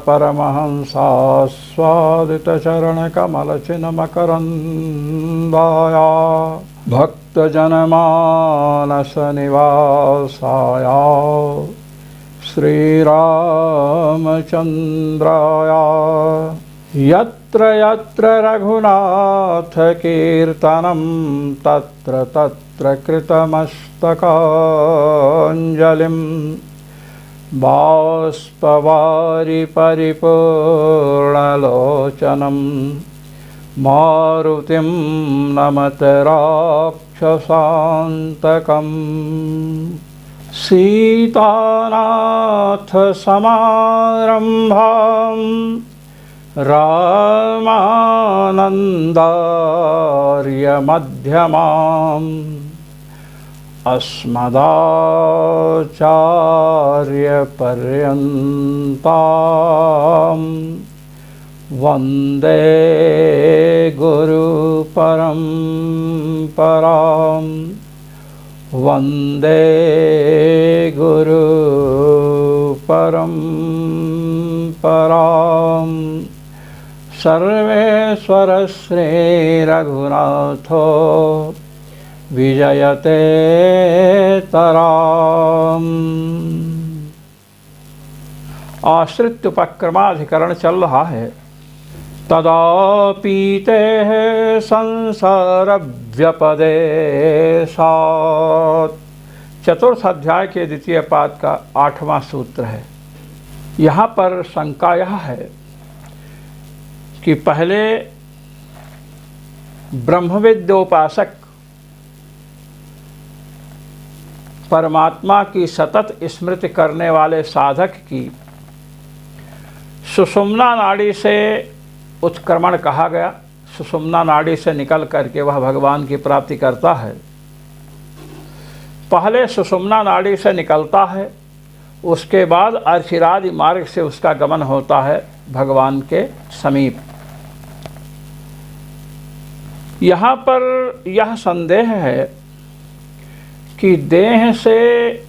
परमहंसास्वादितचरणकमलचिन्मकरन्दाया भक्तजनमानसनिवासाय श्रीरामचन्द्राय यत्र यत्र रघुनाथकीर्तनं तत्र तत्र कृतमस्तकाञ्जलिं बाष्पवारि परिपूर्णलोचनं मारुतिं नमत राक्षसान्तकम् सीतानाथसमारम्भां रामानन्दार्यमध्यमाम् अस्मदाचार्यपर्यन्तां वन्दे गुरुपरम्परां वन्दे गुरुपरम्परां सर्वेश्वर श्रीरघुनाथो विजयते तराम। आश्रित उपक्रमाधिकरण चल रहा है। तदापीते संसार व्यपदेशात्, चतुर्थ अध्याय के द्वितीय पाद का 8वां सूत्र है। यहाँ पर शंका यह है कि पहले ब्रह्मविद्योपासक परमात्मा की सतत स्मृति करने वाले साधक की सुषुम्ना नाड़ी से उत्क्रमण कहा गया। सुषुम्ना नाड़ी से निकल करके वह भगवान की प्राप्ति करता है। पहले सुषुम्ना नाड़ी से निकलता है, उसके बाद अर्चिरादि मार्ग से उसका गमन होता है भगवान के समीप। यहाँ पर यह संदेह है कि देह से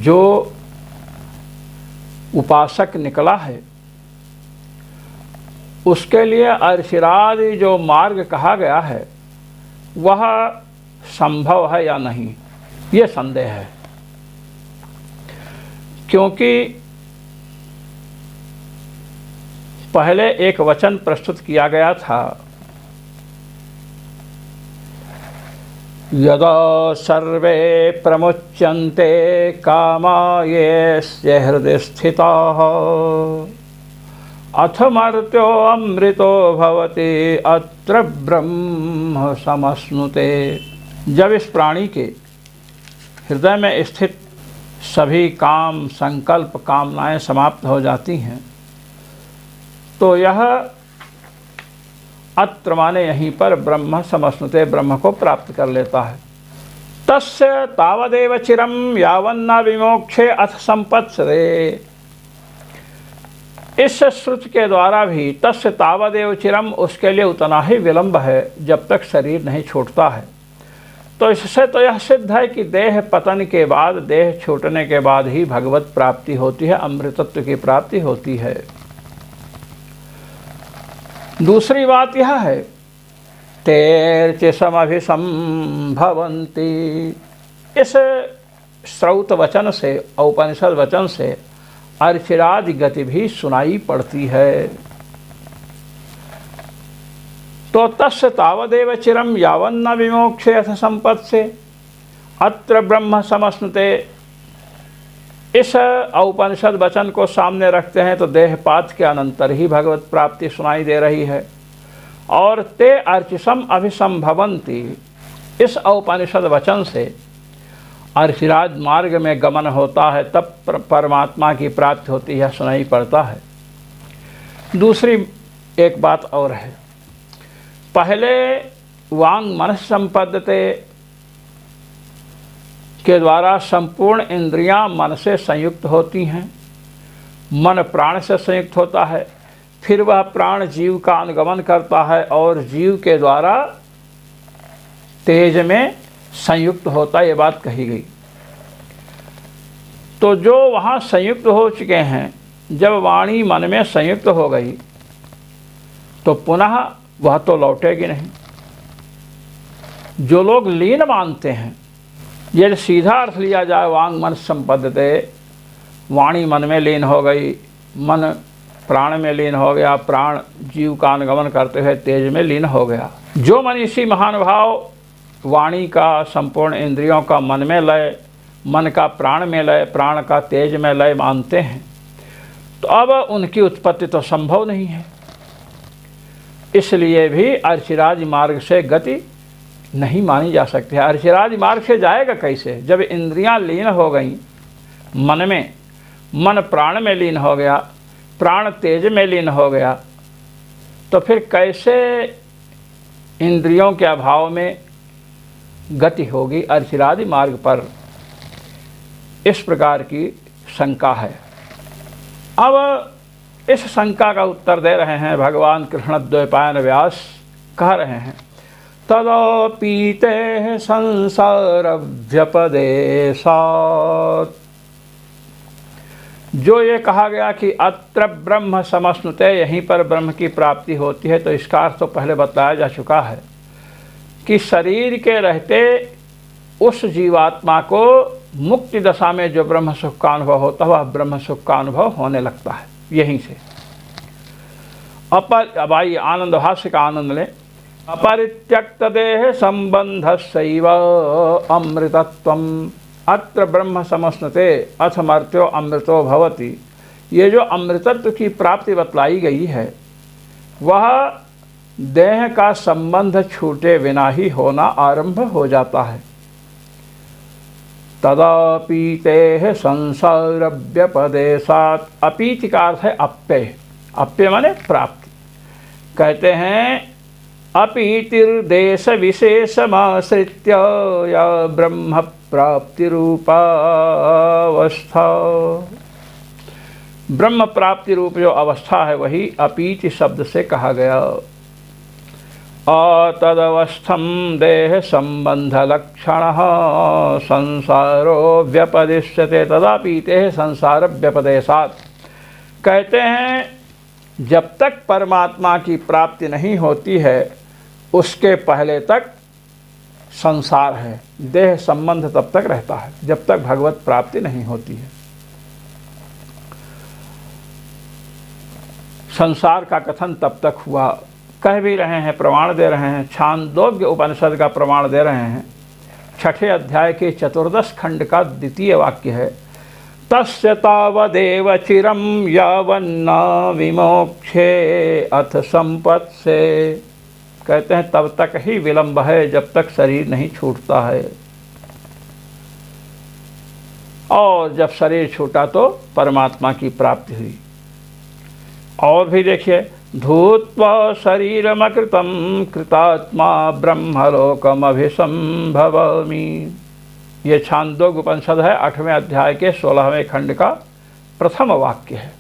जो उपासक निकला है उसके लिए अर्चिरादि जो मार्ग कहा गया है वह संभव है या नहीं, ये संदेह है। क्योंकि पहले एक वचन प्रस्तुत किया गया था, यदा सर्वे प्रमुच्यन्ते कामा येस्य हृदय स्थिताः अथ मर्त्यो अमृतो भवति अत्र ब्रह्म समश्नुते। जब इस प्राणी के हृदय में स्थित सभी काम, संकल्प, कामनाएं समाप्त हो जाती हैं तो यह अत्र माने यहीं पर ब्रह्म समश्नुते, ब्रह्म को प्राप्त कर लेता है। तस्य तावदेव चिरम यावन्ना विमोक्षे अथ संपत्सरे। इस श्रुति के द्वारा भी तस्य तावदेव चिरम, उसके लिए उतना ही विलंब है जब तक शरीर नहीं छूटता है। तो इससे तो यह सिद्ध है कि देह पतन के बाद, देह छूटने के बाद ही भगवत प्राप्ति होती है, अमृतत्व की प्राप्ति होती है। दूसरी बात यह है, तेर्चिसमभिसंभवन्ति। इस श्रौत वचन से, औपनिषद वचन से अर्चिरादि गति भी सुनाई पड़ती है। तो तस्य तावदेव चिरम यावन्न विमोक्षे अथ संपत्से अत्र ब्रह्म समश्नुते। इस औपनिषद वचन को सामने रखते हैं तो देहपात के अनंतर ही भगवत प्राप्ति सुनाई दे रही है। और ते अर्चिसम अभिसंभवन्ति, इस औपनिषद वचन से अर्चिराज मार्ग में गमन होता है, तब परमात्मा की प्राप्ति होती है, सुनाई पड़ता है। दूसरी एक बात और है, पहले वांग मनस संपद्यते के द्वारा संपूर्ण इंद्रियां मन से संयुक्त होती हैं, मन प्राण से संयुक्त होता है, फिर वह प्राण जीव का अनुगमन करता है और जीव के द्वारा तेज में संयुक्त होता है, ये बात कही गई। तो जो वहाँ संयुक्त हो चुके हैं, जब वाणी मन में संयुक्त हो गई तो पुनः वह तो लौटेगी नहीं। जो लोग लीन मानते हैं, यदि सीधा अर्थ लिया जाए वांग मन संपद्यते, वाणी मन में लीन हो गई, मन प्राण में लीन हो गया, प्राण जीव का अनुगमन करते हुए तेज में लीन हो गया। जो मनीषी महानुभाव वाणी का संपूर्ण इंद्रियों का मन में लय, मन का प्राण में लय, प्राण का तेज में लय मानते हैं, तो अब उनकी उत्पत्ति तो संभव नहीं है। इसलिए भी अर्चिराज मार्ग से गति नहीं मानी जा सकती है। अर्चिराज मार्ग से जाएगा कैसे? जब इंद्रियां लीन हो गई मन में, मन प्राण में लीन हो गया, प्राण तेज में लीन हो गया, तो फिर कैसे इंद्रियों के अभाव में गति होगी अर्चिरादि मार्ग पर? इस प्रकार की शंका है। अब इस शंका का उत्तर दे रहे हैं भगवान कृष्ण द्वैपायन व्यास। कह रहे हैं तदपीते संसार व्यपदेशात्। जो ये कहा गया कि अत्र ब्रह्म समश्नुते, यहीं पर ब्रह्म की प्राप्ति होती है, तो इसका अर्थ तो पहले बताया जा चुका है कि शरीर के रहते उस जीवात्मा को मुक्ति दशा में जो ब्रह्म सुख का अनुभव होता है वह ब्रह्म सुख का अनुभव होने लगता है यहीं से। अब आइए आनंद भाष्य का आनंद लें। अपरित्यक्त देह संबंध सैव अमृतत्वम अत्र ब्रह्म समश्नुते अथ मर्त्यो अमृतो भवति। ये जो अमृतत्व की प्राप्ति बतलाई गई है वह देह का संबंध छूटे बिना ही होना आरंभ हो जाता है। तदापीते संसार व्यपदेशात्। अपीति का अर्थ है अप्य। अप्य माने प्राप्ति। कहते हैं अपीतिर्देश विशेषमाश्रित्य या ब्रह्म प्राप्ति रूपावस्था। ब्रह्म प्राप्ति रूप जो अवस्था है वही अपीति शब्द से कहा गया। तदवस्थम देह संबंध लक्षण संसारो व्यपदिश्यते तदापीते संसार व्यपदेशात्। कहते हैं जब तक परमात्मा की प्राप्ति नहीं होती है उसके पहले तक संसार है, देह संबंध तब तक रहता है जब तक भगवत प्राप्ति नहीं होती है। संसार का कथन तब तक हुआ, कह भी रहे हैं, प्रमाण दे रहे हैं। छांदोग्य उपनिषद का प्रमाण दे रहे हैं। 6ठे अध्याय के 14 खंड का द्वितीय वाक्य है तस्य तावदेव चिरं यावन्ना विमोक्षे अथ संपत्से। कहते हैं तब तक ही विलंब है जब तक शरीर नहीं छूटता है, और जब शरीर छूटा तो परमात्मा की प्राप्ति हुई। और भी देखिए धूत्वा शरीरमकृतं कृतात्मा ब्रह्मलोकमभिसंभवामि। ये छांदोग्य उपनिषद है 8वें अध्याय के 16वें खंड का प्रथम वाक्य है।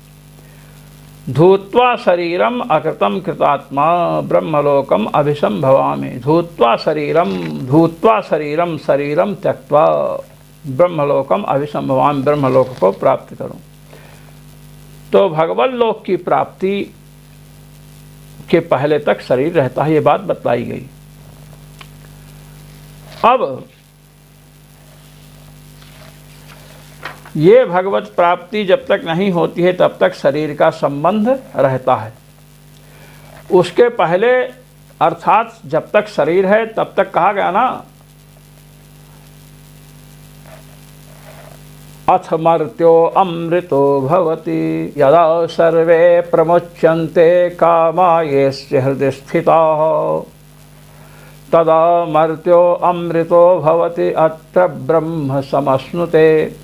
धूत्वा शरीरम अकृतं कृतात्मा ब्रह्मलोकम अभिसंभवामि। धूत्वा शरीरम शरीरम त्यक्त्वा ब्रह्मलोकम अभिसंभवामि। ब्रह्मलोक को प्राप्त करूं। तो भगवत लोक की प्राप्ति के पहले तक शरीर रहता है, ये बात बतलाई गई। अब ये भगवत प्राप्ति जब तक नहीं होती है तब तक शरीर का संबंध रहता है। उसके पहले अर्थात जब तक शरीर है तब तक कहा गया ना अथ मर्त्यो अमृतो भवति यदा सर्वे प्रमुच्यन्ते कामा येस्य हृदि स्थिताः तदा मर्त्यो अमृतो भवति अत्र ब्रह्म समश्नुते।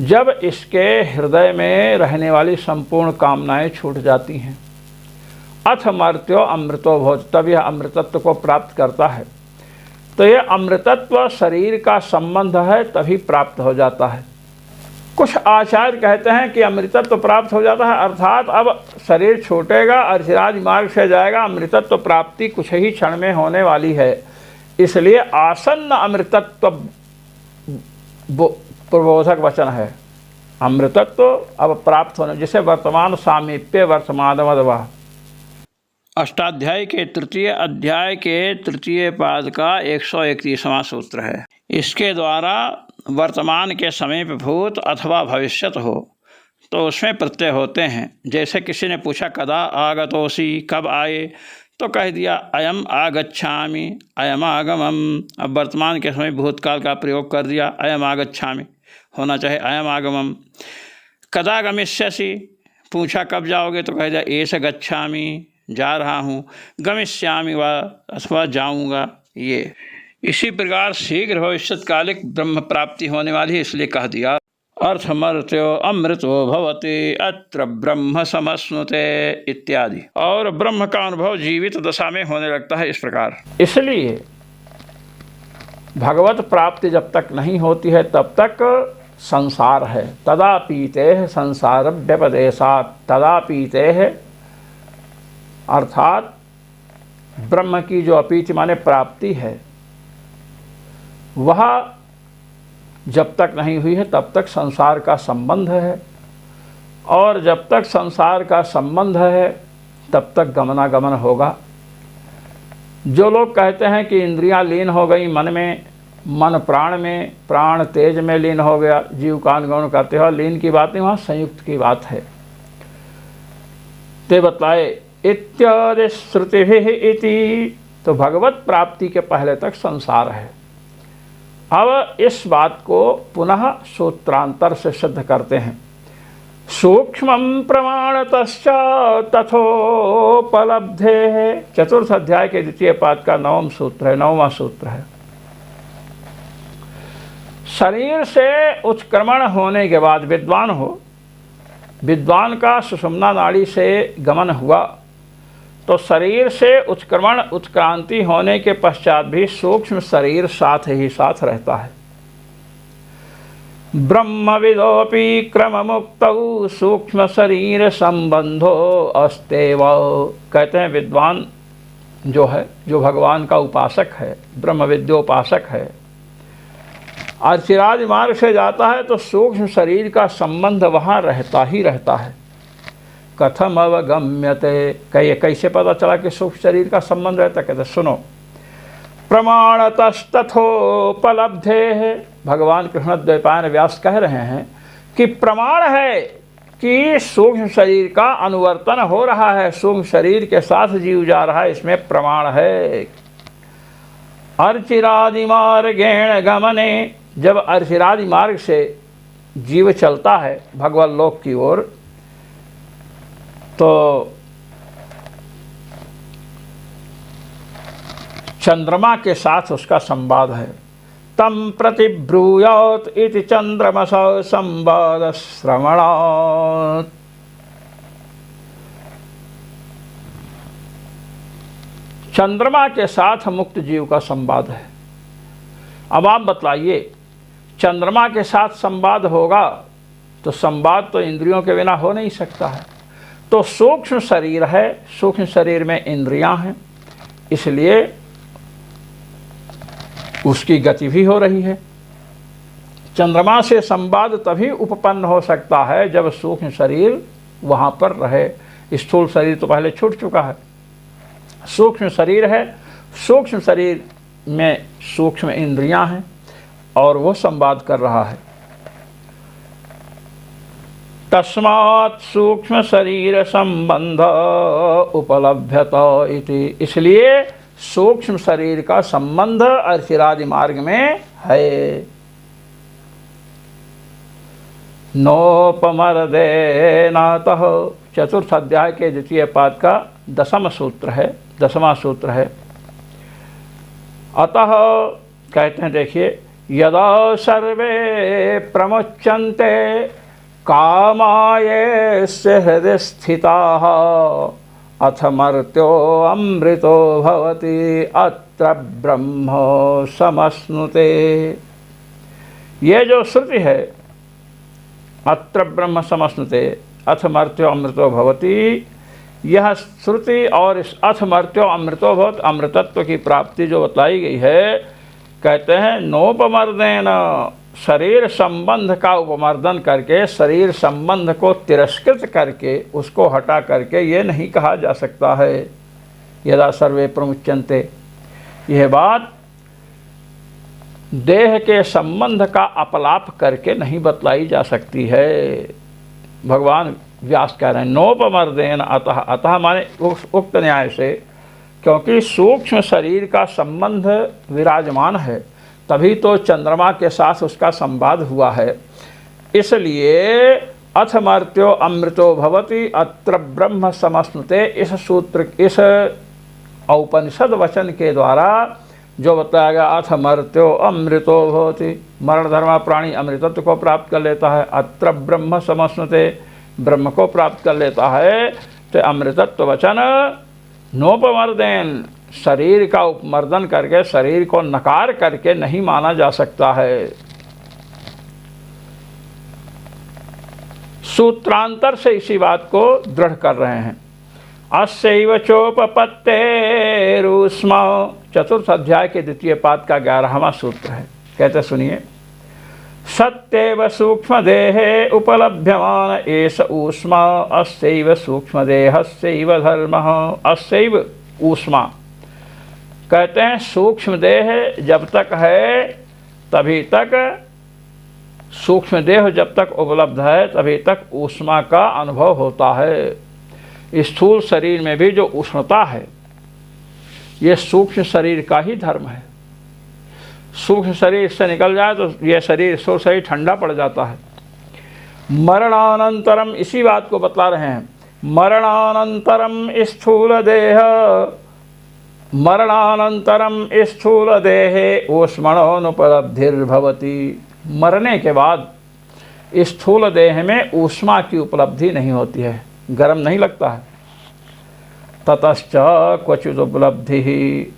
जब इसके हृदय में रहने वाली संपूर्ण कामनाएं छूट जाती हैं, अथ मर्त्यो अमृतो भवति, तब यह अमृतत्व को प्राप्त करता है। तो यह अमृतत्व शरीर का संबंध है तभी प्राप्त हो जाता है। कुछ आचार्य कहते हैं कि अमृतत्व प्राप्त हो जाता है अर्थात अब शरीर छूटेगा, अर्चिराज मार्ग से जाएगा, अमृतत्व प्राप्ति कुछ ही क्षण में होने वाली है, इसलिए आसन्न अमृतत्व प्रबोधक वचन है। अमृतत्व अब प्राप्त होने, जिसे वर्तमान सामीप्य वर्तमानमदवा। अष्टाध्याय के तृतीय अध्याय के तृतीय पाद का 131वां सूत्र है। इसके द्वारा वर्तमान के समीप भूत अथवा भविष्यत हो तो उसमें प्रत्यय होते हैं। जैसे किसी ने पूछा कदा आगतोसी, कब आए, तो कह दिया अयम आगच्छामि, अयम आगमम। अब वर्तमान के समय भूतकाल का प्रयोग कर दिया, अयम आगच्छामि होना चाहे अयम आगमम। कदा गमिष्यसि, पूछा कब जाओगे, तो कह दिया एष गच्छामि, जा रहा हूँ। गमिष्यामि व अथवा जाऊँगा। ये इसी प्रकार शीघ्र भविष्यत्कालिक ब्रह्म प्राप्ति होने वाली है, इसलिए कह दिया अर्थमर्त्यो अमृतो भवति अत्र ब्रह्म समश्नुते इत्यादि। और ब्रह्म का अनुभव जीवित दशा में होने लगता है इस प्रकार। इसलिए भगवत प्राप्ति जब तक नहीं होती है तब तक संसार है। तदा पीते संसार व्यपदेशात्, तदा पीते अर्थात ब्रह्म की जो अपीति माने प्राप्ति है, वह जब तक नहीं हुई है तब तक संसार का संबंध है, और जब तक संसार का संबंध है तब तक गमनागमन होगा। जो लोग कहते हैं कि इंद्रियां लीन हो गई मन में, मन प्राण में, प्राण तेज में लीन हो गया, जीव का अनुगमन करते हो, लीन की बात नहीं, वहाँ संयुक्त की बात है। ते बतलाए इत्यादि श्रुतिभिः इति, तो भगवत प्राप्ति के पहले तक संसार है। अब इस बात को पुनः सूत्रांतर से सिद्ध करते हैं। सूक्ष्मं प्रमाणतश्च तथोपलब्धेः, चतुर्थ अध्याय के द्वितीय पाद का 9वां सूत्र है, 9वां सूत्र है। शरीर से उत्क्रमण होने के बाद विद्वान हो, विद्वान का सुषुम्ना नाड़ी से गमन हुआ, तो शरीर से उत्क्रमण उत्क्रांति होने के पश्चात भी सूक्ष्म शरीर साथ ही साथ रहता है। ब्रह्मविदोपि क्रममुक्तौ सूक्ष्म शरीर संबंधो अस्तेव, कहते हैं विद्वान जो है, जो भगवान का उपासक है, ब्रह्मविद्योपासक है, अर्चिरादि मार्ग से जाता है तो सूक्ष्म शरीर का संबंध वहाँ रहता ही रहता है। कथम अवगम्यते, कैसे पता चला कि सूक्ष्म शरीर का संबंध रहता? कहते सुनो, प्रमाणतस्तथोपलब्धे है। भगवान कृष्णद्वैपायन व्यास कह रहे हैं कि प्रमाण है कि सूक्ष्म शरीर का अनुवर्तन हो रहा है, सूक्ष्म शरीर के साथ जीव जा रहा है, इसमें प्रमाण है। अर्चिरादि मार्गेण गमने, जब अर्चिरादि मार्ग से जीव चलता है भगवत लोक की ओर, तो चंद्रमा के साथ उसका संवाद है। तम प्रतिब्रूयात् इति चंद्रमस संवाद श्रवणात्, चंद्रमा के साथ मुक्त जीव का संवाद है। अब आप बतलाइए, चंद्रमा के साथ संवाद होगा तो संवाद तो इंद्रियों के बिना हो नहीं सकता है। तो सूक्ष्म शरीर है, सूक्ष्म शरीर में इंद्रियां हैं, इसलिए उसकी गति भी हो रही है। चंद्रमा से संवाद तभी उपपन्न हो सकता है जब सूक्ष्म शरीर वहाँ पर रहे। स्थूल शरीर तो पहले छूट चुका है, सूक्ष्म शरीर है, सूक्ष्म शरीर में सूक्ष्म इंद्रियां हैं और वो संवाद कर रहा है। तस्मात् सूक्ष्म शरीर संबंध उपलभ्यत इति, इसलिए सूक्ष्म शरीर का संबंध अर्चिरादि मार्ग में है। नोपमर्देनातः, चतुर्थ अध्याय के द्वितीय पाद का 10वां सूत्र है, 10वां सूत्र है। अतः कहते हैं, देखिए, यदा सर्वे प्रमुच्यन्ते कामायेस्य हृदय स्थिताः अथ मर्त्यो अमृतो भवति अत्र ब्रह्म समश्नुते। ये जो श्रुति है, अत्र ब्रह्म समश्नुते अथ मर्त्यो अमृतो भवति, यह श्रुति और इस अथ मर्त्यो अमृतो भवत, अमृतत्व की प्राप्ति जो बतलाई गई है, कहते हैं नोपमर्देन, शरीर संबंध का उपमर्दन करके, शरीर संबंध को तिरस्कृत करके, उसको हटा करके ये नहीं कहा जा सकता है यदा सर्वे प्रमुच्यन्ते। यह बात देह के संबंध का अपलाप करके नहीं बतलाई जा सकती है। भगवान व्यास कह रहे हैं नोपमर्देन अतः, अतः माने उक्त न्याय से, क्योंकि सूक्ष्म शरीर का संबंध विराजमान है, तभी तो चंद्रमा के साथ उसका संवाद हुआ है। इसलिए अथ मर्त्यो अमृतो भवति अत्र ब्रह्म समस्नुते, इस सूत्र, इस औपनिषद वचन के द्वारा जो बताया गया, अथ मर्त्यो अमृतो भवति, मरण धर्मा प्राणी अमृतत्व को प्राप्त कर लेता है, अत्र ब्रह्म समस्नुते, ब्रह्म को प्राप्त कर लेता है। तो अमृतत्व वचन नोपमर्देन, शरीर का उपमर्दन करके, शरीर को नकार करके नहीं माना जा सकता है। सूत्रांतर से इसी बात को दृढ़ कर रहे हैं। अस्यैव चोपपत्तेरुष्मा, चतुर्थ अध्याय के द्वितीय पाद का 11वां सूत्र है। कहते सुनिए, सत्येव सूक्ष्मदेहे उपलभ्यमान एष ऊष्मा अस्यैव सूक्ष्मदेहस्यैव धर्मः अस्यैव ऊष्मा। कहते हैं सूक्ष्म देह जब तक है तभी तक, सूक्ष्म देह जब तक उपलब्ध है तभी तक ऊष्मा का अनुभव होता है। स्थूल शरीर में भी जो उष्णता है ये सूक्ष्म शरीर का ही धर्म है। सूक्ष्म शरीर से निकल जाए तो यह शरीर, स्थूल शरीर ठंडा पड़ जाता है। मरणानंतरम, इसी बात को बतला रहे हैं, मरणानंतरम स्थूल देह, मरणानंतरम स्थूल देहे ऊष्मणोनुपलब्धिर्भवति। मरने के बाद स्थूल देह में ऊष्मा की उपलब्धि नहीं होती है, गर्म नहीं लगता है। ततश्च क्वचित उपलब्धि ही,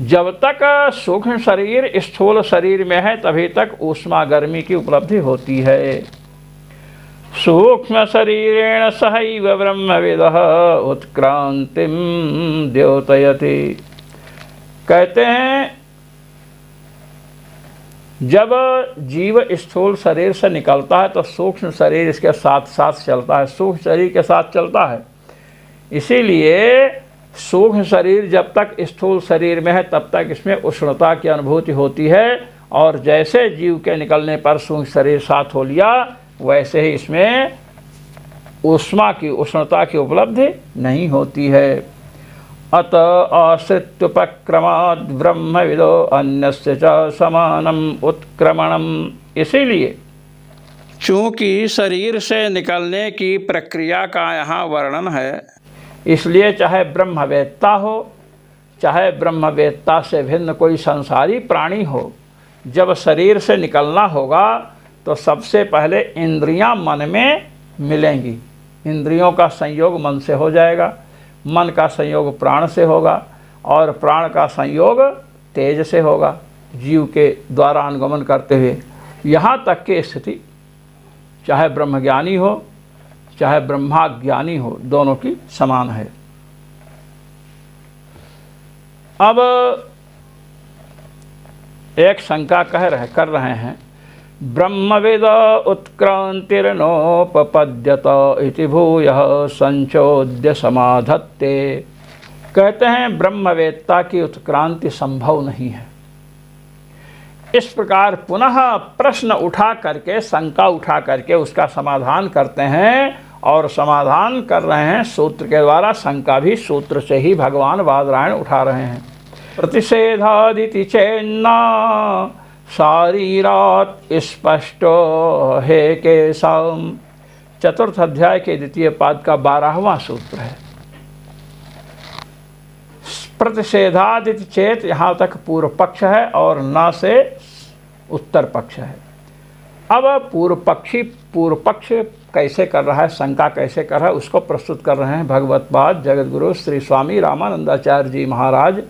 जब तक सूक्ष्म शरीर स्थूल शरीर में है तभी तक ऊष्मा गर्मी की उपलब्धि होती है। सूक्ष्म शरीरेण सहैव ब्रह्मविदः उत्क्रांतिम द्योतयति। कहते हैं जब जीव स्थूल शरीर से निकलता है तो सूक्ष्म शरीर इसके साथ साथ चलता है, सूक्ष्म शरीर के साथ चलता है। इसीलिए सूक्ष्म शरीर जब तक स्थूल शरीर में है तब तक इसमें उष्णता की अनुभूति होती है, और जैसे जीव के निकलने पर सूक्ष्म शरीर साथ हो लिया वैसे ही इसमें ऊष्मा की, उष्णता की उपलब्धि नहीं होती है। अत आश्रित्युपक्रमाद् ब्रह्मविदो अन्यस्य च समानम उत्क्रमणम। इसीलिए चूँकि शरीर से निकलने की प्रक्रिया का यहाँ वर्णन है, इसलिए चाहे ब्रह्मवेत्ता हो, चाहे ब्रह्मवेत्ता से भिन्न कोई संसारी प्राणी हो, जब शरीर से निकलना होगा तो सबसे पहले इंद्रियां मन में मिलेंगी। इंद्रियों का संयोग मन से हो जाएगा, मन का संयोग प्राण से होगा, और प्राण का संयोग तेज से होगा, जीव के द्वारा अनुगमन करते हुए। यहाँ तक की स्थिति चाहे ब्रह्मज्ञानी हो चाहे ब्रह्माज्ञानी हो, दोनों की समान है। अब एक शंका कर रहे हैं, ब्रह्मविद उत्क्रांतिर्नोपपद्यत इति भूयः संचोद्य समाधत्ते। कहते हैं ब्रह्मवेत्ता की उत्क्रांति संभव नहीं है। इस प्रकार पुनः प्रश्न उठा करके, शंका उठा करके उसका समाधान करते हैं, और समाधान कर रहे हैं सूत्र के द्वारा। शंका भी सूत्र से ही भगवान बादरायण उठा रहे हैं। प्रतिषेधादिति चेन्ना शारीरात् स्पष्टो हे केशम। चतुर्थ अध्याय के द्वितीय पाद का 12वां सूत्र है। प्रतिषेधादिति चेत, यहाँ तक पूर्व पक्ष है और न से उत्तर पक्ष है। अब पूर्व पक्ष कैसे कर रहा है, शंका कैसे कर रहा है, उसको प्रस्तुत कर रहे हैं भगवत्पाद जगतगुरु श्री स्वामी रामानंदाचार्य जी महाराज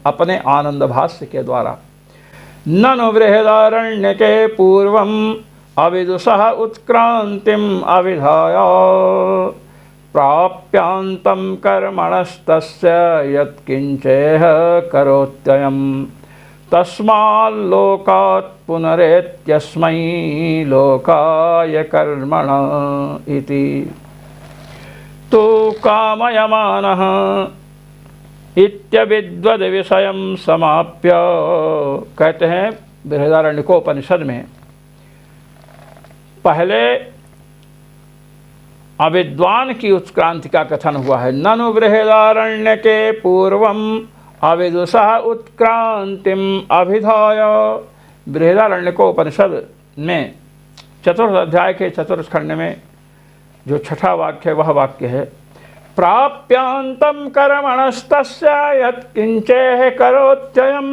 अपने आनंद भाष्य के द्वारा। ननु बृहदारण्यके पूर्वम अविदुषः उत्क्रांतिम अविधाय प्राप्यांतं कर्मणस्तस्य यत्किंचेह करोत्ययम् तस्माल्लोकात् पुनरेत्यस्मै लोकाय कर्मण इति तु कामयमानः इत्यविद्वद विषयं समाप्य। कहते हैं बृहदारण्यकोपनिषद में पहले अविद्वान की उत्क्रांति का कथन हुआ है। ननु बृहदारण्यके पूर्वम अविदुषः उत्क्रांतिम अभिधाय। बृहदारण्यकोपनिषद में चतुर्थ अध्याय के चतुर्थ खंड में जो छठा वाक्य है वह वाक्य है, प्राप्यांतं कर्मणस्तस्य यत्किंचेह करोत्ययं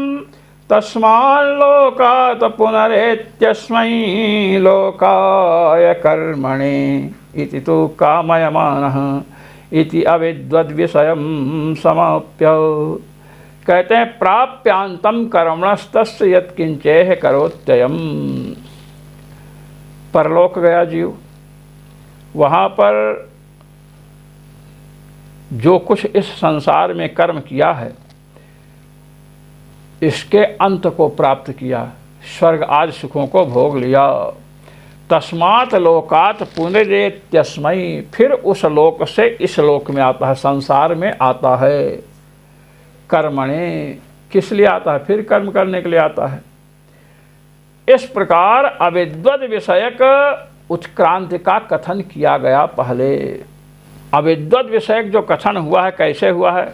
तस्माल्लोकात् पुनरेत्यस्मै लोकाय कर्मणे इति तु कामयमानः इति अविद्वद्विषयं समाप्य। कहते हैं प्राप्यांतं कर्मणस्तस्य यत्किंचेह करोत्ययं। परलोक गया जीव, वहाँ पर जो कुछ इस संसार में कर्म किया है इसके अंत को प्राप्त किया, स्वर्ग आदि सुखों को भोग लिया। तस्मात् लोकात् पुनरेत्यस्मै, फिर उस लोक से इस लोक में आता है, संसार में आता है। कर्मणे, किस लिए आता है? फिर कर्म करने के लिए आता है। इस प्रकार अविद्वद विषयक उत्क्रांति का कथन किया गया। पहले अविद्वद विषयक जो कथन हुआ है कैसे हुआ है?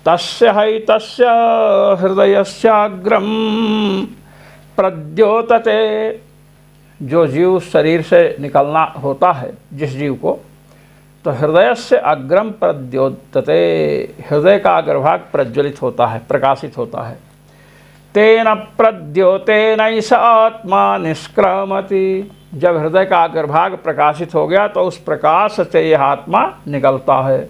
तस्य हैतस्य हृदयस्याग्रम प्रद्योतते। जो जीव शरीर से निकलना होता है जिस जीव को, तो हृदय से अग्रम प्रद्योतते, हृदय का अग्रभाग प्रज्वलित होता है, प्रकाशित होता है। तेन प्रद्योतेन स आत्मा निष्क्रामति। जब हृदय का अग्रभाग प्रकाशित हो गया तो उस प्रकाश से यह आत्मा निकलता है।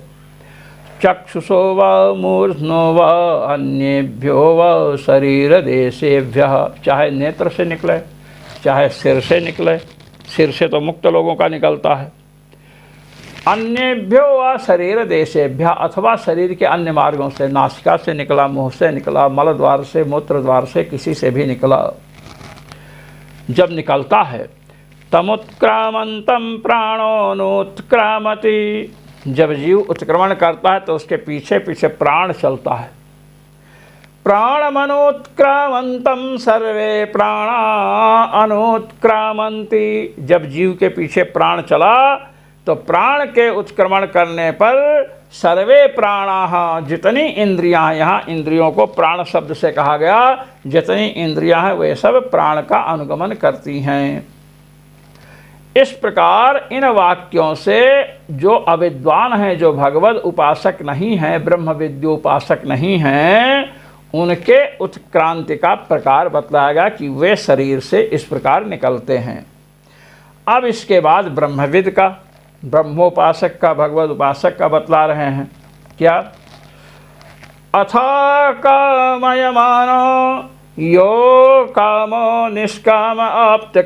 चक्षुषो व मूर्ध्नो व अन्येभ्यो व शरीर देशेभ्यः, चाहे नेत्र से निकले चाहे सिर से निकले, सिर से तो मुक्त लोगों का निकलता है। अन्येभ्यो व शरीर देशेभ्यः, अथवा शरीर के अन्य मार्गों से, नासिका से निकला, मुँह से निकला, मल द्वार से, मूत्र द्वार से, किसी से भी निकला। जब निकलता है तमुत्क्रामंतं प्राणोनुत्क्रामति। जब जीव उत्क्रमण करता है तो उसके पीछे पीछे प्राण चलता है। प्राणमनुत्क्रामंतं सर्वे प्राणा अनुत्क्रामन्ति। जब जीव के पीछे प्राण चला तो प्राण के उत्क्रमण करने पर सर्वे प्राणाः, जितनी इंद्रियां, यहाँ इंद्रियों को प्राण शब्द से कहा गया, जितनी इंद्रियां हैं वे सब प्राण का अनुगमन करती हैं। इस प्रकार इन वाक्यों से जो अविद्वान हैं, जो भगवद उपासक नहीं हैं, ब्रह्म विद्योपासक नहीं हैं, उनके उत्क्रांति का प्रकार बतलाया गया कि वे शरीर से इस प्रकार निकलते हैं। अब इसके बाद ब्रह्मविद का, ब्रह्मोपासक का, भगवद उपासक का बतला रहे हैं। क्या? अथा कामयमानो यो कामो निष्काम आप्त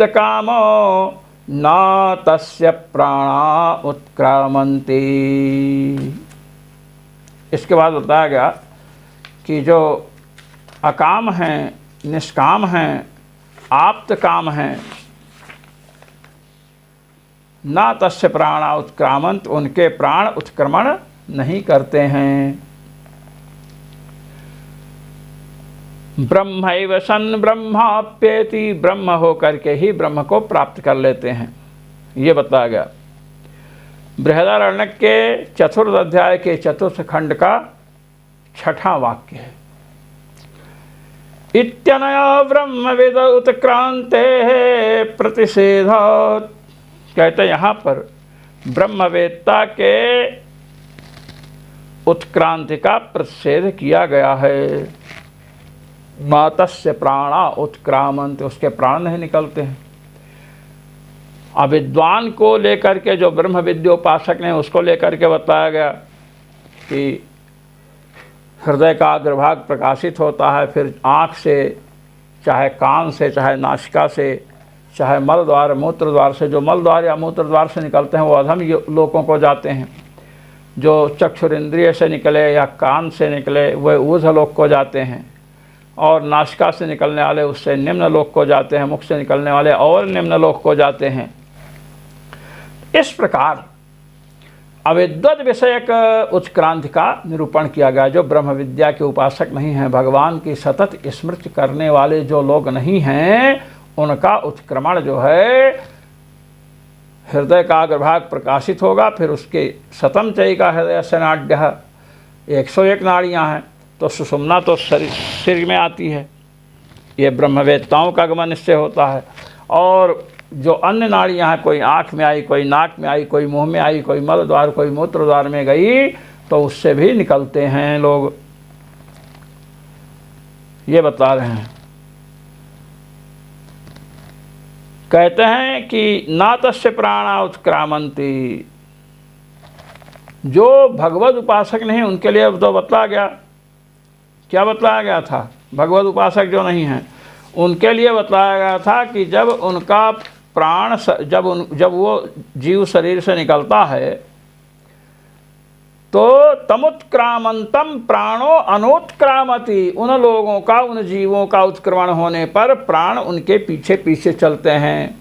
कामो न तस्य प्राणा उत्क्रामन्ति। इसके बाद बताया गया कि जो अकाम हैं, निष्काम हैं, आप्त काम हैं, न तस्य प्राणा उत्क्रामन्त, उनके प्राण उत्क्रमण नहीं करते हैं। ब्रह्मैव सन् ब्रह्माप्येति, ब्रह्म हो करके ही ब्रह्म को प्राप्त कर लेते हैं, ये बताया गया। बृहदारण्यक के चतुर्थ अध्याय के चतुर्थ खंड का छठा वाक्य है, इत्यनया ब्रह्मविद उत्क्रांते प्रतिषेधात्। कहते हैं यहाँ पर ब्रह्मवेत्ता के उत्क्रांति का प्रतिषेध किया गया है। मातस्य प्राणा उत्क्रामन्त, उसके प्राण नहीं निकलते हैं। अविद्वान को लेकर के, जो ब्रह्म विद्योपासक ने, उसको लेकर के बताया गया कि हृदय का अग्रभाग प्रकाशित होता है, फिर आँख से, चाहे कान से, चाहे नासिका से, चाहे मल द्वार, मूत्र द्वार से, जो मल द्वार या मूत्र द्वार से निकलते हैं वो अधम लोकों को जाते हैं। जो चक्षुरेंद्रिय से निकले या कान से निकले वे ऊर्ध्वलोक को जाते हैं, और नासिका से निकलने वाले उससे निम्न लोक को जाते हैं, मुख से निकलने वाले और निम्न लोक को जाते हैं। इस प्रकार अविद्वत विषयक उत्क्रांति का निरूपण किया गया। जो ब्रह्म विद्या के उपासक नहीं हैं, भगवान की सतत स्मृति करने वाले जो लोग नहीं हैं, उनका उत्क्रमण जो है हृदय का अग्रभाग प्रकाशित होगा, फिर उसके शतम चयिका हृदय सेनाड्य 101 नाड़ियाँ हैं, तो सुषुम्ना तो सिर में आती है, ये ब्रह्मवेत्ताओं का गमन इससे होता है। और जो अन्य नाड़ियाँ हैं, कोई आँख में आई, कोई नाक में आई, कोई मुंह में आई, कोई मल द्वार, कोई मूत्र द्वार में गई, तो उससे भी निकलते हैं लोग, ये बता रहे हैं। कहते हैं कि ना तस्य प्राणा उत्क्रामंती, जो भगवत उपासक नहीं उनके लिए तो बतला गया, क्या बतलाया गया था? भगवत उपासक जो नहीं हैं उनके लिए बतलाया गया था कि जब उनका प्राण जब वो जीव शरीर से निकलता है तो तमुत्क्रामंतम प्राणो अनुत्क्रामति, उन लोगों का, उन जीवों का उत्क्रमण होने पर प्राण उनके पीछे पीछे चलते हैं।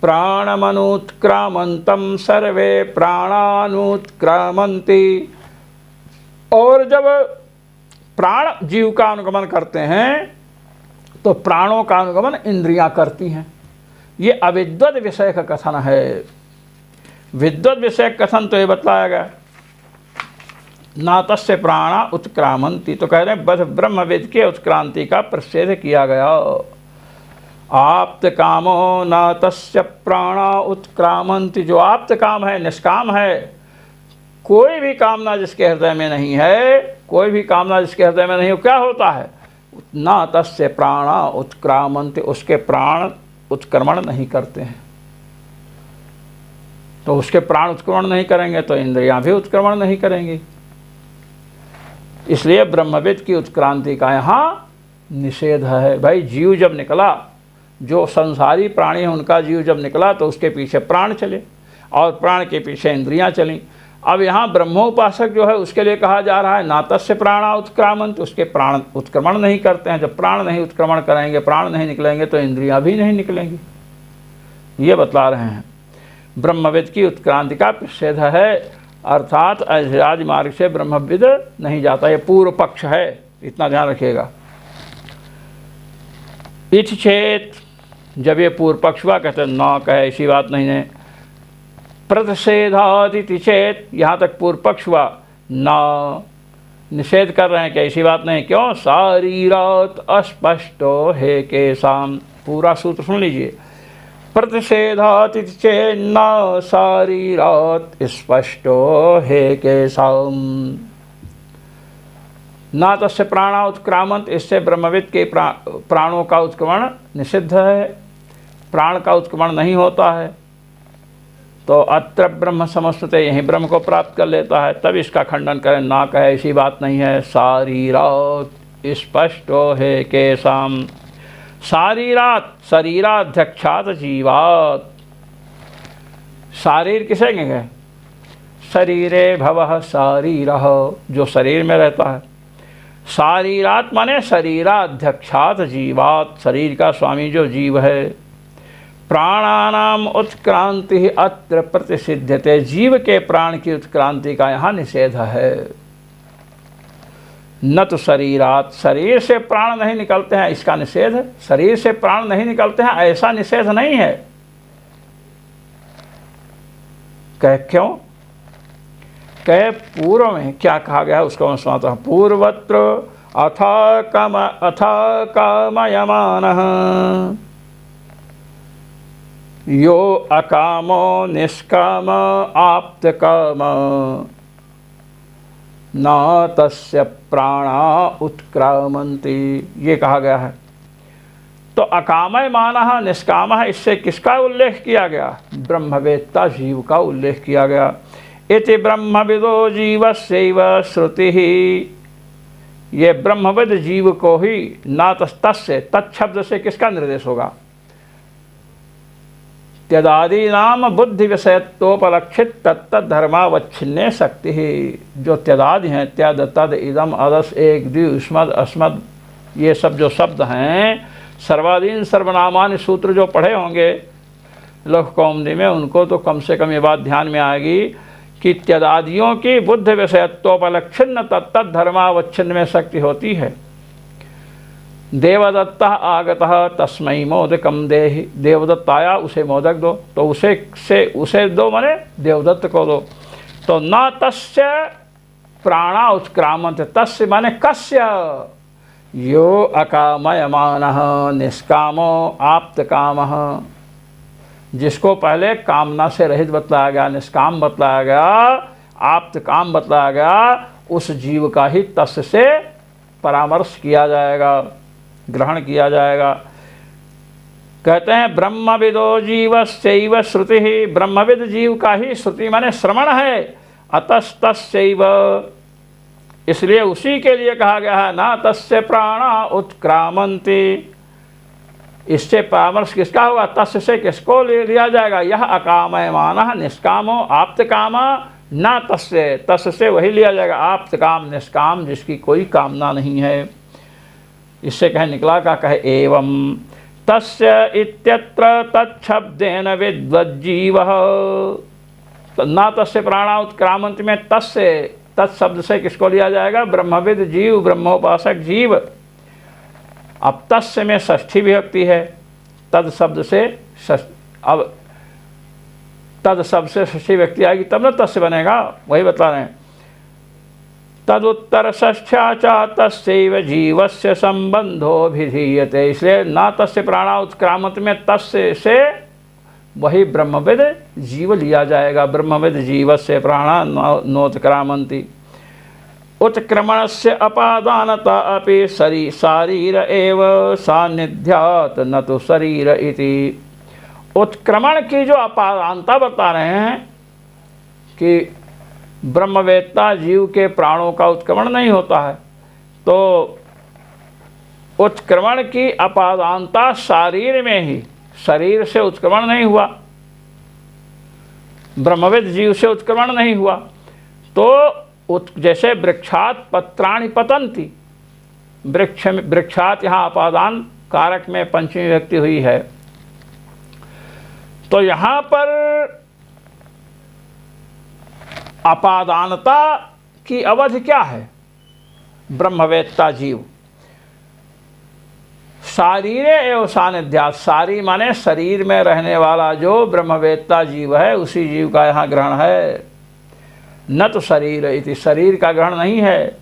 प्राणमनुत्क्रामंतम सर्वे प्राणानुत्क्रामंति, और जब प्राण जीव का अनुगमन करते हैं तो प्राणों का अनुगमन इंद्रियां करती हैं। ये अविद्वत विषय का कथन है। विद्वत विषय कथन तो ये बतलाया गया, ना तस्य प्राणा उत्क्रामंती, तो कह रहे हैं बस ब्रह्मविद के उत्क्रांति का प्रच्छेद किया गया। आप्त कामो न तस्य प्राणा उत्क्रामंती, जो आप्त काम है, निष्काम है, कोई भी कामना जिसके हृदय में नहीं है, कोई भी कामना जिसके हृदय में नहीं हो, क्या होता है? ना तस्य प्राणा उत्क्रामंती, उसके प्राण उत्क्रमण नहीं करते हैं। तो उसके प्राण उत्क्रमण नहीं करेंगे तो इंद्रियां भी उत्क्रमण नहीं करेंगी। इसलिए ब्रह्मविद की उत्क्रांति का यहाँ निषेध है। भाई जीव जब निकला, जो संसारी प्राणी है उनका जीव जब निकला तो उसके पीछे प्राण चले और प्राण के पीछे इंद्रियां चलीं। अब यहाँ ब्रह्मोपासक जो है उसके लिए कहा जा रहा है ना तस्य प्राणा उत्क्रामंत, उसके प्राण उत्क्रमण नहीं करते हैं। जब प्राण नहीं उत्क्रमण करेंगे, प्राण नहीं निकलेंगे तो इंद्रियां भी नहीं निकलेंगी, ये बतला रहे हैं। ब्रह्मविद की उत्क्रांति का निषेध है, अर्थात राजमार्ग से ब्रह्मविद नहीं जाता। ये पूर्व पक्ष है, इतना ध्यान रखिएगा। इति चेत, जब ये पूर्व पक्ष हुआ, कहते हैं न कहे ऐसी बात नहीं है। प्रतिषेधादिति चेत, यहाँ तक पूर्व पक्ष हुआ, न निषेध कर रहे हैं कि ऐसी बात नहीं। क्यों? शारीरात अस्पष्टो हे केशाम, पूरा सूत्र सुन लीजिए। प्रतिषेधादिति चेत न शारीरात स्पष्टो हे केशाम, ना तस्य प्राणा उत्क्रामंत, इससे ब्रह्मविद के प्राणों का उत्क्रमण निषिद्ध है, प्राण का उत्क्रमण नहीं होता है। तो अत्र ब्रह्म समस्तते, यही ब्रह्म को प्राप्त कर लेता है। तब इसका खंडन करें, ना कहे ऐसी बात नहीं है। शारीरात स्पष्टो हे केशाम, शारीरात शरीराध्यक्षात जीवात, शारीर किसे कहेंगे? शरीरे भवः शारीरः, जो शरीर में रहता है। शारीरात माने शरीराध्यक्षात जीवात, शरीर का स्वामी जो जीव है। प्राणानाम उत्क्रांति अत्र प्रतिषिध्यते, जीव के प्राण की उत्क्रांति का यहाँ निषेध है। न तो शरीरात, शरीर से प्राण नहीं निकलते हैं, इसका निषेध है। शरीर से प्राण नहीं निकलते हैं ऐसा निषेध नहीं है। कह क्यों? कह पूर्व में क्या कहा गया है उसको मैं सुनाता हूँ। पूर्वत्र अथ कामयमानः यो अकामो निष्काम आप्त काम न तस्य प्राणा उत्क्रामन्ति, ये कहा गया है। तो अकामय मानः निष्कामः, इससे किसका उल्लेख किया गया? ब्रह्मवेत्ता जीव का उल्लेख किया गया। इति ब्रह्मविदो जीवस्यैव श्रुतिः, ये ब्रह्मविद जीव को ही, ना तस्य, तत्शब्द से किसका निर्देश होगा? त्यदादि नाम बुद्धि विषयत्वोपलक्षित तत्त धर्मावच्छिन्ने शक्ति ही। जो त्यदादि हैं, त्यद तद इदम अदस एक द्वि युष्मद अस्मद, ये सब जो शब्द हैं, सर्वाधीन सर्वनामान्य सूत्र जो पढ़े होंगे लोक कौमुदी में, उनको तो कम से कम ये बात ध्यान में आएगी कि त्यदादियों की बुद्धि विषयत्वोपलक्षिन्न तत्त धर्मावच्छिन्न में शक्ति होती है। देवदत्ता आगतः तस्मै मोदकम देहि, देवदत्त आया उसे मोदक दो, तो उसे दो माने देवदत्त को दो। तो न तस्य प्राणा उत्क्रामन्त, तस्य माने कस्य, यो अकामयमानः निष्कामो आप्तकामः, जिसको पहले कामना से रहित बतलाया गया, निष्काम बतलाया गया, आप्तकाम बतलाया गया, उस जीव का ही तस्य से परामर्श किया जाएगा, ग्रहण किया जाएगा। कहते हैं ब्रह्मविदो जीवस्यैव श्रुति ही, ब्रह्मविद जीव का ही श्रुति माने श्रवण है। अतस्तस्यैव, इसलिए उसी के लिए कहा गया है ना तस्य प्राणा उत्क्रामन्ति। इससे परामर्श किसका होगा? तस्य से किसको ले लिया जाएगा? यह अकामयमानः निष्कामो आप्तकामा, ना तस्य, तस्य से वही लिया जाएगा आप्तकाम निष्काम, जिसकी कोई कामना नहीं है। इससे कहे निकला का कहे एवं तस्य इत्यत्र तच्छब्देन विद्वज्जीवः, ना तस्य प्राणा उत्क्रामन्ति में तस्य, तत्शब्द से किसको लिया जाएगा? ब्रह्मविद जीव, ब्रह्मोपासक जीव। अब तस्य में षष्ठी विभक्ति है, तद शब्द से अब तद शब्द से षष्ठी व्यक्ति आएगी तब ना तस्य बनेगा, वही बता रहे हैं। तदुत्तर षष्ठ्या च तस्यैव जीवस्य संबंधोभिधीयते, इसलिए ना तस्य प्राणा उत्क्रामन्ति में तस्य से वही ब्रह्मविद जीव लिया जाएगा। ब्रह्मविद जीवस्य प्राणा नोत्क्रामन्ति। उत्क्रमणस्य अपादानता अपि शारीर एव सान्निध्यात् न तो शरीर इति। उत्क्रमण की जो अपादानता बता रहे हैं कि ब्रह्मवेत्ता जीव के प्राणों का उत्क्रमण नहीं होता है, तो उत्क्रमण की अपादानता शारीर में ही, शरीर से उत्क्रमण नहीं हुआ, ब्रह्मवेद जीव से उत्क्रमण नहीं हुआ। तो जैसे वृक्षात पत्राणि पतंती, वृक्षात यहाँ अपादान कारक में पंचमी विभक्ति हुई है, तो यहाँ पर अपादानता की अवधि क्या है? ब्रह्मवेत्ता जीव। शारीर एवं सानिध्यात, सारी माने शरीर में रहने वाला जो ब्रह्मवेत्ता जीव है उसी जीव का यहाँ ग्रहण है। न तो शरीर इति, शरीर का ग्रहण नहीं है।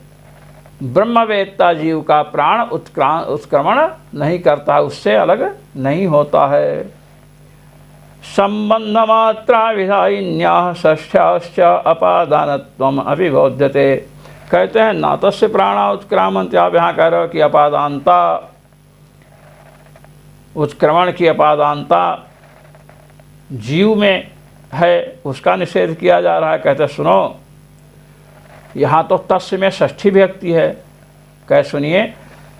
ब्रह्मवेत्ता जीव का प्राण उत्क्रमण नहीं करता, उससे अलग नहीं होता है। संबंध मात्रा विधायिन्याः षष्ठ्याश्च अपादानत्वम् अभिबोध्यते। कहते हैं ना तस्य प्राणा उत्क्रामन्ति, आप यहाँ कह रहे हो कि अपादानता, उत्क्रमण की अपादानता जीव में है, उसका निषेध किया जा रहा है। कहते सुनो, यहाँ तो तस्य में षष्ठी विभक्ति है। कह सुनिए,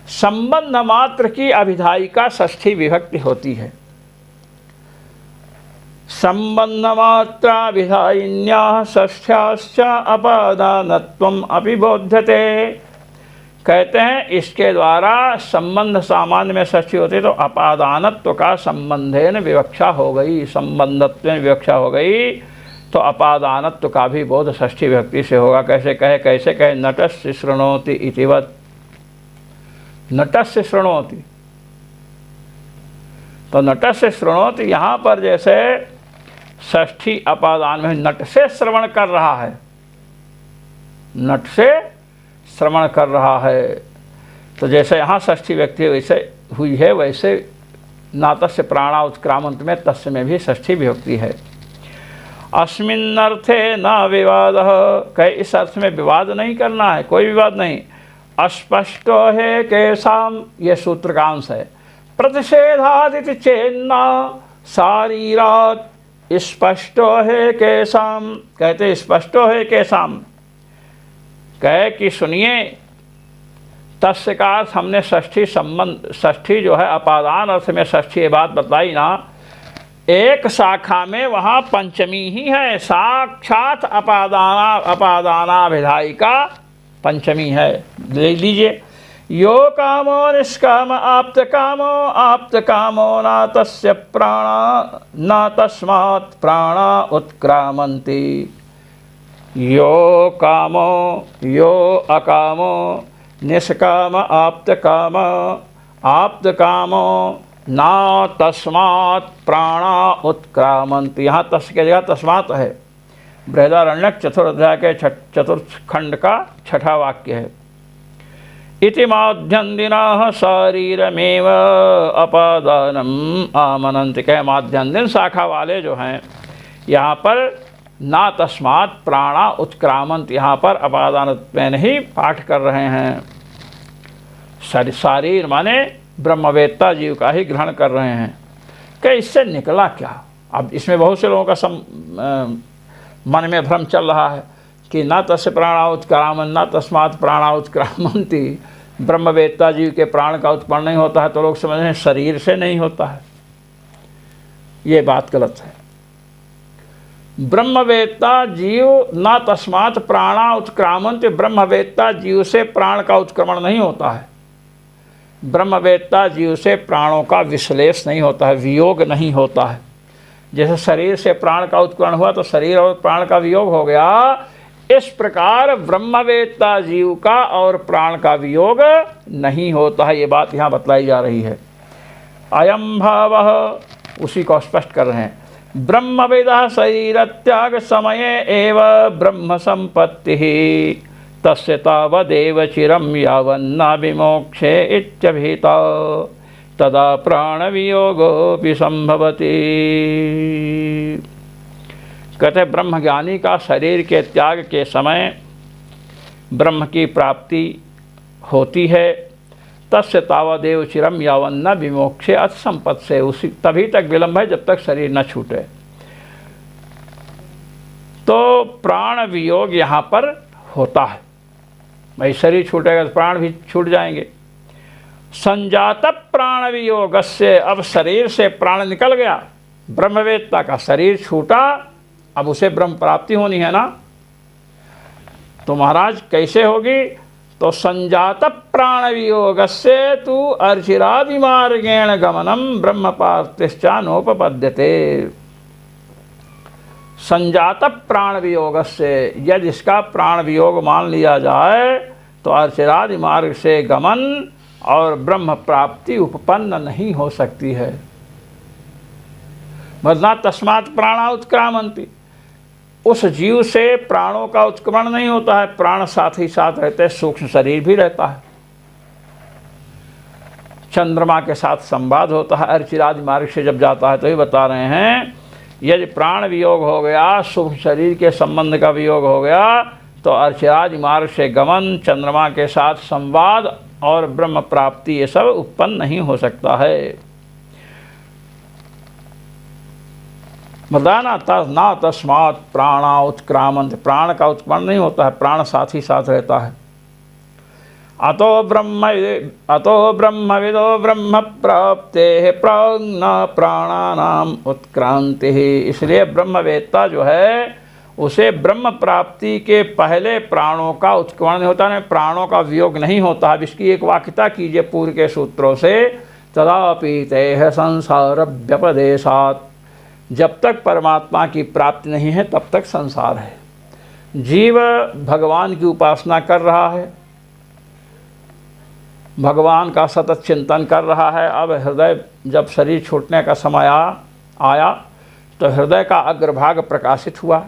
संबंध मात्र की अभिधायिका षष्ठी विभक्ति होती है। संबंध मात्रा विधायिन्याः षष्ठ्याश्च अपादानत्वम् अभिबोध्यते। कहते हैं इसके द्वारा संबंध सामान्य में षष्ठी होती तो अपादानत्व का संबंधेन विवक्षा हो गई, संबंधत्व में विवक्षा हो गई, तो अपादानत्व का भी बोध षष्ठी विभक्ति से होगा। कैसे कहे नटस्य शृणोति इतिवत्, नटस्य शृणोति, तो नटस्य शृणोति यहाँ पर जैसे षष्ठी अपादान में नट से श्रवण कर रहा है, नट से श्रवण कर रहा है, तो जैसे यहाँ षष्ठी व्यक्ति वैसे हुई है, वैसे ना तस्य प्राणा उत्क्रामन्त में तस्य में भी षष्ठी विभक्ति है। अस्मिन् अर्थे न विवाद, कहे इस अर्थ में विवाद नहीं करना है, कोई विवाद नहीं। अस्पष्टो है केसाम, ये सूत्र का अंश है। प्रतिषेधादिति चेन्ना शारीरात स्पष्टो है केसाम, कहते स्पष्टो है केसाम, कहे कि सुनिए तस्य का अर्थ हमने षष्ठी संबंध, षष्ठी जो है अपादान अर्थ में षष्ठी ये बात बताई ना एक शाखा में वहाँ पंचमी ही है, साक्षात अपादानाभिधायिका पंचमी है। ले लीजिए, यो कामो निष्काम आप्त कामो न तस्य प्राणा न तस्मात् प्राणा उत्क्रामन्ति। यो कामो यो अकामो निष्काम आप्त कामो ना तस्मात् प्राणा उत्क्रामन्ति। यहाँ तस् के जगह तस्मात् है। बृहदारण्यक चतुर्ध्याय के चतुर्थ खंड का छठा वाक्य है। इति माध्यन्दिनः शरीरमेव अपादानम् आमनन्ति। कह माध्यन्दिन शाखा वाले जो हैं, यहाँ पर ना तस्मात् प्राणा उत्क्रामन्ति, यहाँ पर अपादान में नहीं पाठ कर रहे हैं। शरीर माने ब्रह्मवेत्ता जीव का ही ग्रहण कर रहे हैं। कि इससे निकला क्या? अब इसमें बहुत से लोगों का मन में भ्रम चल रहा है कि न तस्य प्राणा उत्क्रामन् न तस्मात् प्राणा उत्क्रामन्ति। ब्रह्मवेत्ता जीव के प्राण का उत्पन्न नहीं होता है, तो लोग समझ रहे हैं शरीर से नहीं होता है। ये बात गलत है। ब्रह्मवेत्ता जीव न तस्मात् प्राणा उत्क्रामन्ति, ब्रह्मवेत्ता जीव से प्राण का उत्क्रमण नहीं होता है। ब्रह्मवेत्ता जीव से प्राणों का विश्लेष नहीं होता है, वियोग नहीं होता है। जैसे शरीर से प्राण का उत्क्रमण हुआ तो शरीर और प्राण का वियोग हो गया, इस प्रकार ब्रह्मवेत्ता जीव का और प्राण का वियोग नहीं होता है। ये बात यहाँ बतलाई जा रही है। अयम भावः, उसी को स्पष्ट कर रहे हैं। ब्रह्मवेदः शरीर त्याग समये एव ब्रह्म संपत्तिः तस्य तावदेव चिरं यावन्न विमोक्षे इत्यभिता तदा प्राणवियोगोऽपि संभवति। कहते ब्रह्मज्ञानी का शरीर के त्याग के समय ब्रह्म की प्राप्ति होती है। तस्य तावदेव चिरम यावन्न विमोक्षे अथ संपत् से, उसी तभी तक विलंब है जब तक शरीर न छूटे। तो प्राण वियोग यहाँ पर होता है। भाई शरीर छूटेगा तो प्राण भी छूट जाएंगे। संजात प्राण वियोग से, अब शरीर से प्राण निकल गया, ब्रह्मवेत्ता का शरीर छूटा, अब उसे ब्रह्म प्राप्ति होनी है ना। तो महाराज कैसे होगी? तो संजात प्राण वियोग से तु अर्चिरादि मार्गेण गमनम ब्रह्म पार्थिश्चा नोपपद्यते। संजात प्राण वियोग से, यदि इसका प्राण वियोग मान लिया जाए तो अर्चिरादि मार्ग से गमन और ब्रह्म प्राप्ति उपपन्न नहीं हो सकती है। बदना तस्मात् प्राणा उत्क्रामन्ति, उस जीव से प्राणों का उत्क्रमण नहीं होता है, प्राण साथ ही साथ रहते हैं, सूक्ष्म शरीर भी रहता है। चंद्रमा के साथ संवाद होता है, अर्चिरादि मार्ग से जब जाता है तो ये बता रहे हैं यदि प्राण वियोग हो गया, सूक्ष्म शरीर के संबंध का वियोग हो गया, तो अर्चिरादि मार्ग से गमन, चंद्रमा के साथ संवाद और ब्रह्म प्राप्ति ये सब उत्पन्न नहीं हो सकता है। ना तस्मात् प्राणा उत्क्रामन्त, प्राण का उत्पन्न नहीं होता है, प्राण साथ ही साथ रहता है। अतो ब्रह्मविदो ब्रह्म प्राप्तेः प्राज्ञ प्राणानाम उत्क्रांतिः। इसलिए ब्रह्मवेत्ता जो है उसे ब्रह्म प्राप्ति के पहले प्राणों का उत्क्रमण नहीं होता है, प्राणों का वियोग नहीं होता है। इसकी एक वाक्यता कीजिए पूर्व के सूत्रों से, तदापि तेह संसार व्यपदेशात्, जब तक परमात्मा की प्राप्ति नहीं है तब तक संसार है। जीव भगवान की उपासना कर रहा है, भगवान का सतत चिंतन कर रहा है। अब हृदय जब शरीर छूटने का समय आया तो हृदय का अग्रभाग प्रकाशित हुआ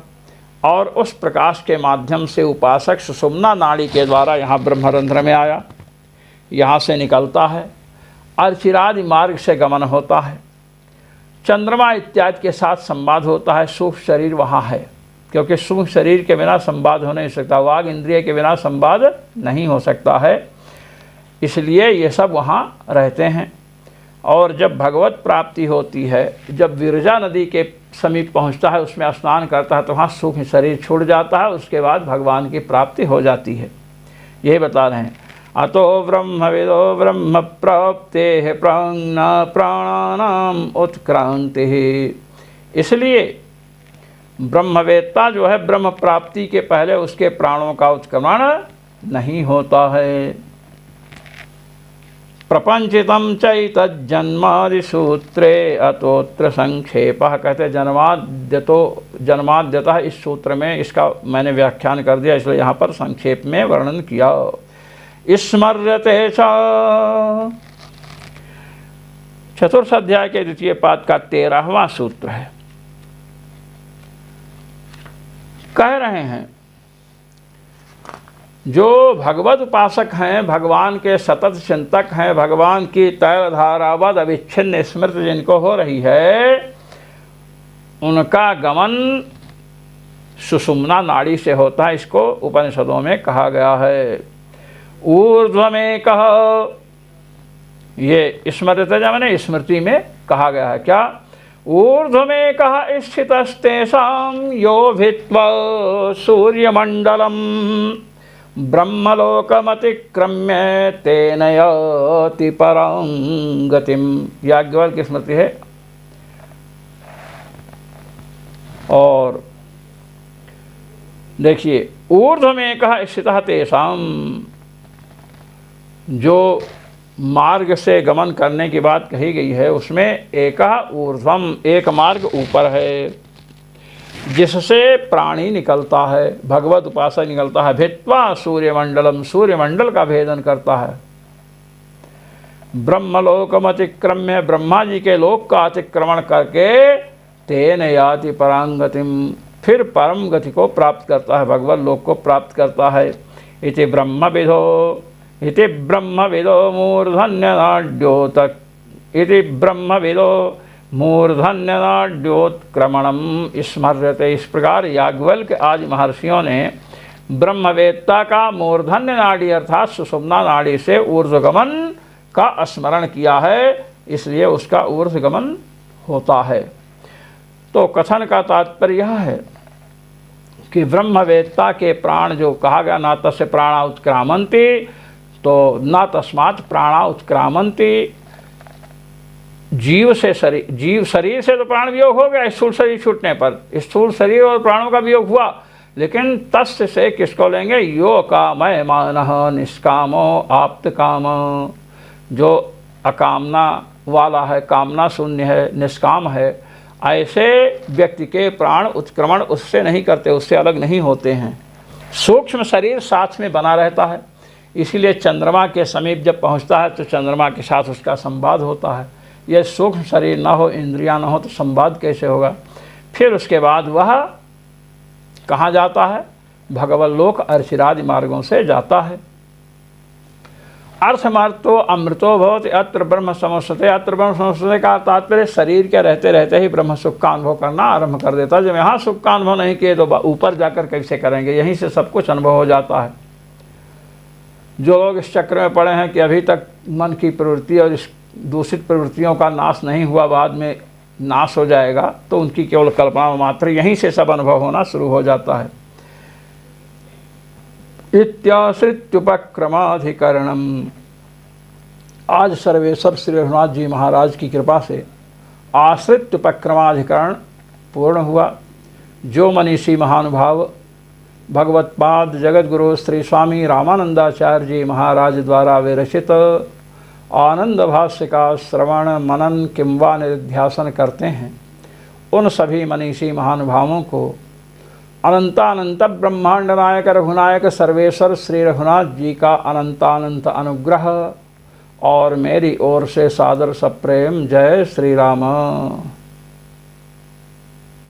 और उस प्रकाश के माध्यम से उपासक सुषुम्ना नाड़ी के द्वारा यहाँ ब्रह्मरंध्र में आया, यहाँ से निकलता है, अर्चिरादि मार्ग से गमन होता है, चंद्रमा इत्यादि के साथ संवाद होता है। सूक्ष्म शरीर वहाँ है, क्योंकि सूक्ष्म शरीर के बिना संवाद हो नहीं सकता, वाग इंद्रिय के बिना संवाद नहीं हो सकता है, इसलिए ये सब वहाँ रहते हैं। और जब भगवत प्राप्ति होती है, जब विरजा नदी के समीप पहुँचता है, उसमें स्नान करता है, तो वहाँ सूक्ष्म शरीर छूट जाता है, उसके बाद भगवान की प्राप्ति हो जाती है। यही बता रहे हैं। अतो ब्रह्मविदो ब्रह्म प्राप्तेः प्राज्ञ प्राणानाम उत्क्रांतिः इसलिए ब्रह्मवेत्ता जो है ब्रह्म प्राप्ति के पहले उसके प्राणों का उत्क्रमण नहीं होता है। प्रपंचितम चैतन्मादि सूत्रे अतोत्र संक्षेपः, कहते जन्माद्यतः इस सूत्र में इसका मैंने व्याख्यान कर दिया, इसलिए यहाँ पर संक्षेप में वर्णन किया। स्मर्यते च, चतुर्थ अध्याय के द्वितीय पाद का 13वां सूत्र है। कह रहे हैं जो भगवत उपासक हैं, भगवान के सतत चिंतक हैं, भगवान की तैलधारावद अविच्छिन्न स्मृति जिनको हो रही है, उनका गमन सुषुम्ना नाड़ी से होता है। इसको उपनिषदों में कहा गया है। ऊर्ध्व में कह, ये स्मृति मैंने स्मृति में कहा गया है। क्या? ऊर्ध्व में कह स्थितस्तेषां यो भित्वा सूर्यमंडलम ब्रह्मलोकमतिक्रम्य तेन याति परं गतिम। याज्ञवल्क्य की स्मृति है। और देखिए, ऊर्ध्व में कहा स्थितः तेषां, जो मार्ग से गमन करने की बात कही गई है उसमें एकः ऊर्ध्वम, एक मार्ग ऊपर है जिससे प्राणी निकलता है, भगवत उपासक निकलता है। भित्वा सूर्यमंडलम, सूर्यमंडल का भेदन करता है। ब्रह्मलोकम अतिक्रम्य, ब्रह्मा जी के लोक का अतिक्रमण करके तेन याति परां गतिम, फिर परम गति को प्राप्त करता है, भगवत लोक को प्राप्त करता है। इति ब्रह्मविदो मूर्धन्यनाड्योतक, इति ब्रह्मविदो मूर्धन्यनाड्योत्क्रमणम स्मर्यते। इस प्रकार याज्ञवल्क्य आदि महर्षियों ने ब्रह्मवेत्ता का मूर्धन्य नाड़ी अर्थात सुषुम्ना नाड़ी से ऊर्ध्वगमन का स्मरण किया है, इसलिए उसका ऊर्ध्वगमन होता है। तो कथन का तात्पर्य यह है कि ब्रह्मवेत्ता के प्राण जो कहा गया, ना तस्य प्राणा उत्क्रामन्ति, तो ना तस्मात् प्राणा उत्क्रामन्ति, जीव से शरीर, जीव शरीर से तो प्राण वियोग हो गया स्थूल शरीर छूटने पर, स्थूल शरीर और प्राणों का वियोग हुआ, लेकिन तस्य से किसको लेंगे? यो कामय मानः निष्कामो आप्त काम, जो अकामना वाला है, कामना शून्य है, निष्काम है, ऐसे व्यक्ति के प्राण उत्क्रमण उससे नहीं करते, उससे अलग नहीं होते हैं। सूक्ष्म शरीर साथ में बना रहता है, इसीलिए चंद्रमा के समीप जब पहुंचता है तो चंद्रमा के साथ उसका संवाद होता है। यह सूक्ष्म शरीर ना हो, इंद्रियां ना हो तो संवाद कैसे होगा? फिर उसके बाद वह कहाँ जाता है? भगवत लोक अर्चिरादि मार्गों से जाता है। अर्थमार्तो अमृतो भवति अत्र ब्रह्म समस्यते। अत्र ब्रह्म समस्यते का तात्पर्य शरीर के रहते रहते ही ब्रह्म सुख का अनुभव करना आरंभ कर देता है। जब यहाँ सुख का अनुभव नहीं किए तो ऊपर जाकर कैसे करेंगे? यहीं से सब कुछ अनुभव हो जाता है। जो लोग इस चक्र में पड़े हैं कि अभी तक मन की प्रवृत्ति और इस दूषित प्रवृत्तियों का नाश नहीं हुआ, बाद में नाश हो जाएगा, तो उनकी केवल कल्पना मात्र, यहीं से सब अनुभव होना शुरू हो जाता है। इत्याश्रित्युपक्रमाधिकरणम। आज सर्वेश्वर श्री रघुनाथ जी महाराज की कृपा से आश्रित्युपक्रमाधिकरण पूर्ण हुआ। जो मनीषी महानुभाव भगवत्पाद जगतगुरु श्री स्वामी रामानंदाचार्य जी महाराज द्वारा विरचित आनंद भाष्य का श्रवण मनन किंवा निध्यासन करते हैं, उन सभी मनीषी महानुभावों को अनंतानंत ब्रह्मांड नायक रघुनायक सर्वेश्वर श्री रघुनाथ जी का अनंतानंत अनुग्रह और मेरी ओर से सादर सप्रेम जय श्री राम।